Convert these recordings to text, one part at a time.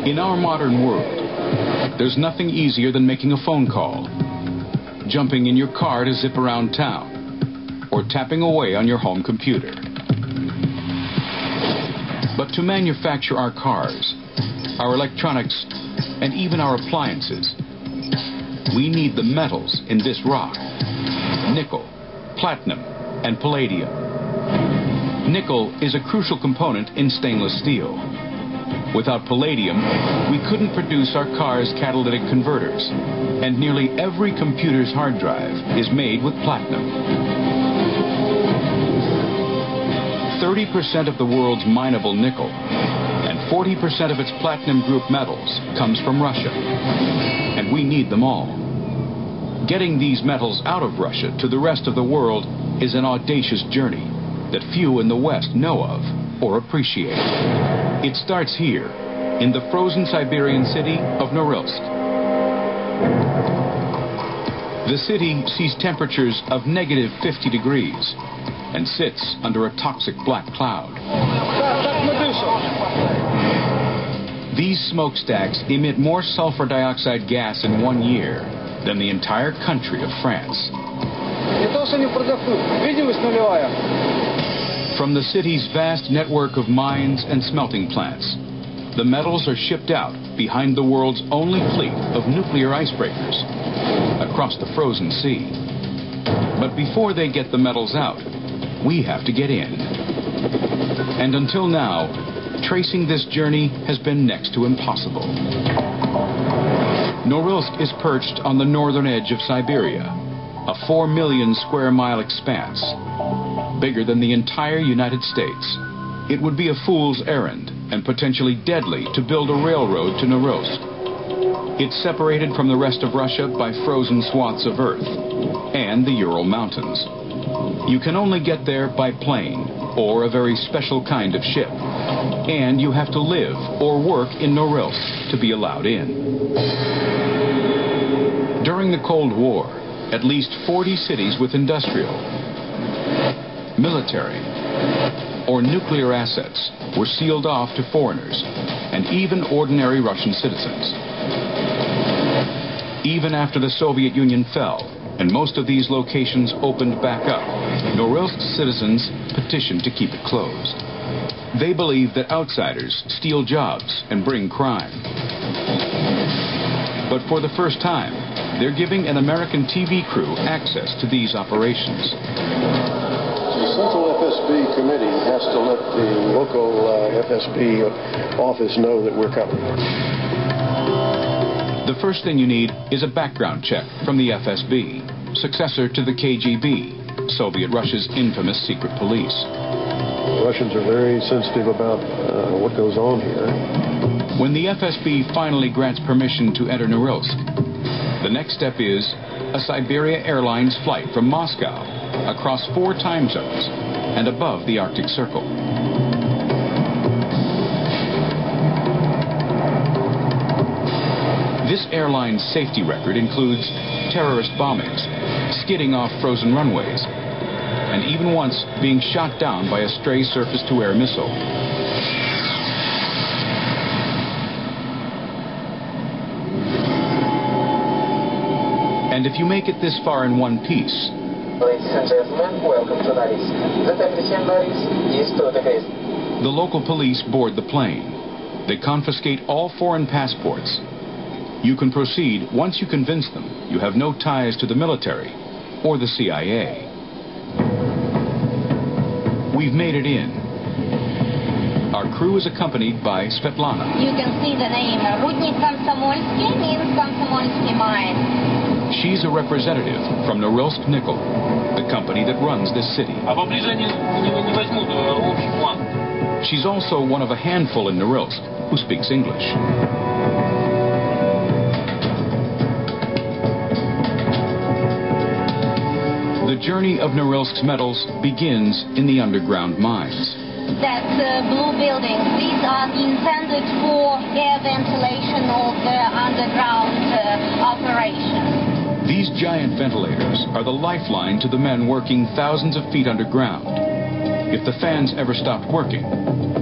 In our modern world, there's nothing easier than making a phone call, jumping in your car to zip around town, or tapping away on your home computer. But to manufacture our cars, our electronics, and even our appliances, we need the metals in this rock: nickel, platinum, and palladium. Nickel is a crucial component in stainless steel. Without palladium, we couldn't produce our cars' catalytic converters, and nearly every computer's hard drive is made with platinum. 30% of the world's mineable nickel and 40% of its platinum group metals comes from Russia, and we need them all. Getting these metals out of Russia to the rest of the world is an audacious journey that few in the West know of or appreciate. It starts here, in the frozen Siberian city of Norilsk. The city sees temperatures of negative 50 degrees and sits under a toxic black cloud. These smokestacks emit more sulfur dioxide gas in 1 year than the entire country of France. From the city's vast network of mines and smelting plants, the metals are shipped out behind the world's only fleet of nuclear icebreakers across the frozen sea. But before they get the metals out, we have to get in. And until now, tracing this journey has been next to impossible. Norilsk is perched on the northern edge of Siberia, a 4 million square mile expanse, bigger than the entire United States. It would be a fool's errand and potentially deadly to build a railroad to Norilsk. It's separated from the rest of Russia by frozen swaths of earth and the Ural Mountains. You can only get there by plane or a very special kind of ship, and you have to live or work in Norilsk to be allowed in. During the Cold War, at least 40 cities with industrial, military, or nuclear assets were sealed off to foreigners and even ordinary Russian citizens. Even after the Soviet Union fell and most of these locations opened back up, Norilsk's citizens petitioned to keep it closed. They believe that outsiders steal jobs and bring crime. But for the first time, they're giving an American TV crew access to these operations. The Central FSB committee has to let the local FSB office know that we're coming. The first thing you need is a background check from the FSB, successor to the KGB, Soviet Russia's infamous secret police. Russians are very sensitive about what goes on here. When the FSB finally grants permission to enter Norilsk, the next step is a Siberia Airlines flight from Moscow across 4 time zones and above the Arctic Circle. This airline's safety record includes terrorist bombings, skidding off frozen runways, and even once being shot down by a stray surface-to-air missile. And if you make it this far in one piece, ladies and gentlemen, welcome to Norilsk. The temperature in Norilsk is 2 degrees. The local police board the plane. They confiscate all foreign passports. You can proceed once you convince them you have no ties to the military or the CIA. We've made it in. Our crew is accompanied by Svetlana. You can see the name. Rudnik Komsomolsky means Komsomolsky mine. She's a representative from Norilsk Nickel, the company that runs this city. She's also one of a handful in Norilsk who speaks English. The journey of Norilsk's metals begins in the underground mines. That's blue buildings. These are intended for air ventilation of the underground operation. These giant ventilators are the lifeline to the men working thousands of feet underground. If the fans ever stopped working,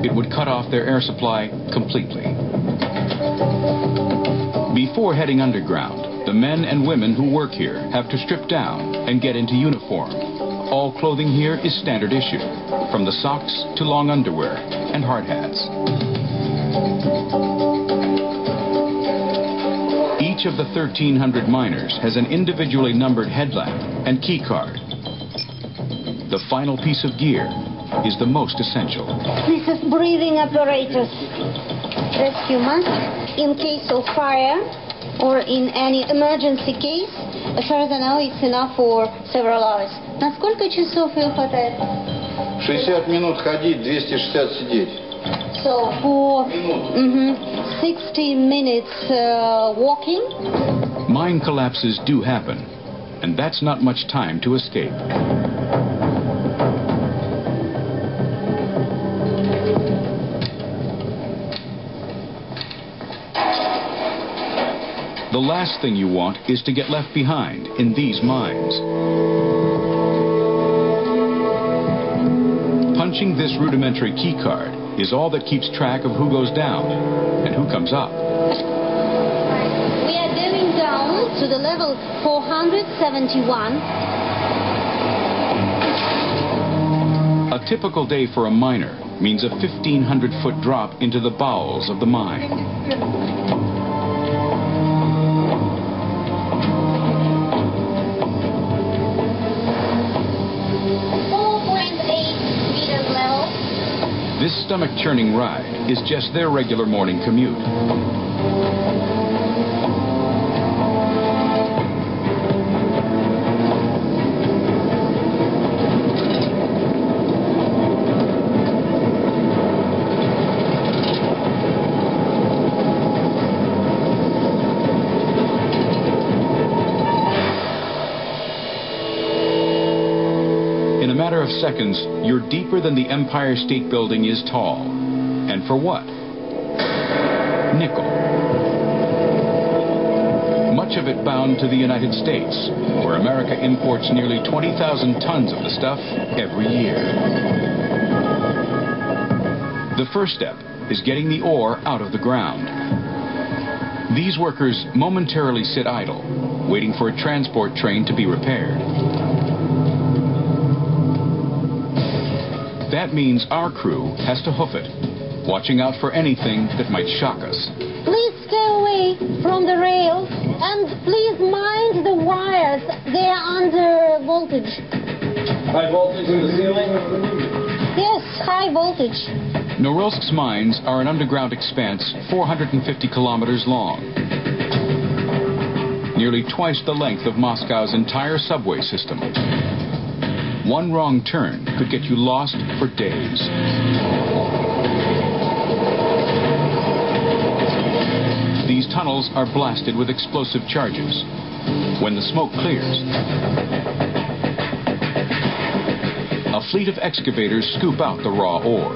it would cut off their air supply completely. Before heading underground, the men and women who work here have to strip down and get into uniform. All clothing here is standard issue, from the socks to long underwear and hard hats. Each of the 1,300 miners has an individually numbered headlamp and key card. The final piece of gear is the most essential. This is breathing apparatus. Rescue mask in case of fire or in any emergency case. As far as I know, it's enough for several hours. На сколько часов ее хватает? 60 минут ходить, 260 сидеть. So for 60 minutes walking. Mine collapses do happen, and that's not much time to escape. The last thing you want is to get left behind in these mines. Punching this rudimentary key card is all that keeps track of who goes down and who comes up. We are going down to the level 471. A typical day for a miner means a 1,500-foot drop into the bowels of the mine. This stomach-churning ride is just their regular morning commute. In a matter of seconds, you're deeper than the Empire State Building is tall. And for what? Nickel. Much of it bound to the United States, where America imports nearly 20,000 tons of the stuff every year. The first step is getting the ore out of the ground. These workers momentarily sit idle, waiting for a transport train to be repaired. That means our crew has to hoof it, watching out for anything that might shock us. Please stay away from the rails and please mind the wires. They are under voltage. High voltage in the ceiling? Yes, high voltage. Norilsk's mines are an underground expanse 450 kilometers long, nearly twice the length of Moscow's entire subway system. One wrong turn could get you lost for days. These tunnels are blasted with explosive charges. When the smoke clears, a fleet of excavators scoop out the raw ore.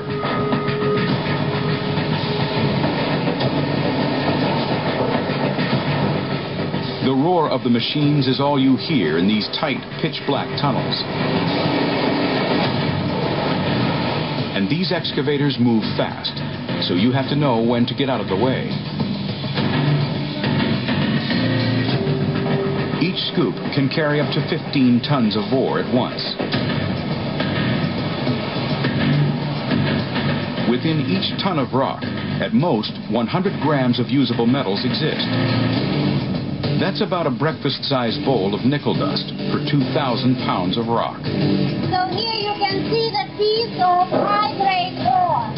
The roar of the machines is all you hear in these tight, pitch-black tunnels. And these excavators move fast, so you have to know when to get out of the way. Each scoop can carry up to 15 tons of ore at once. Within each ton of rock, at most 100 grams of usable metals exist. That's about a breakfast-sized bowl of nickel dust for 2,000 pounds of rock. So here you can see the piece of high-grade ore.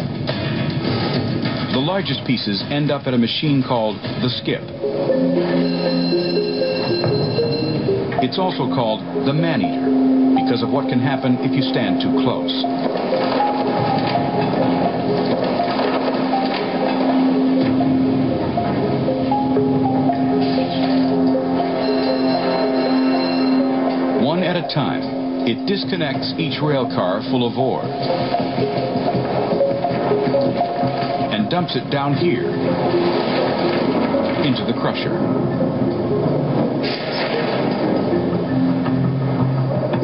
The largest pieces end up at a machine called the skip. It's also called the man-eater because of what can happen if you stand too close. One at a time, it disconnects each rail car full of ore and dumps it down here into the crusher.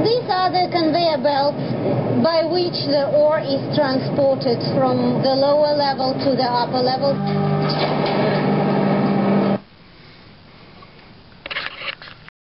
These are the conveyor belts by which the ore is transported from the lower level to the upper level.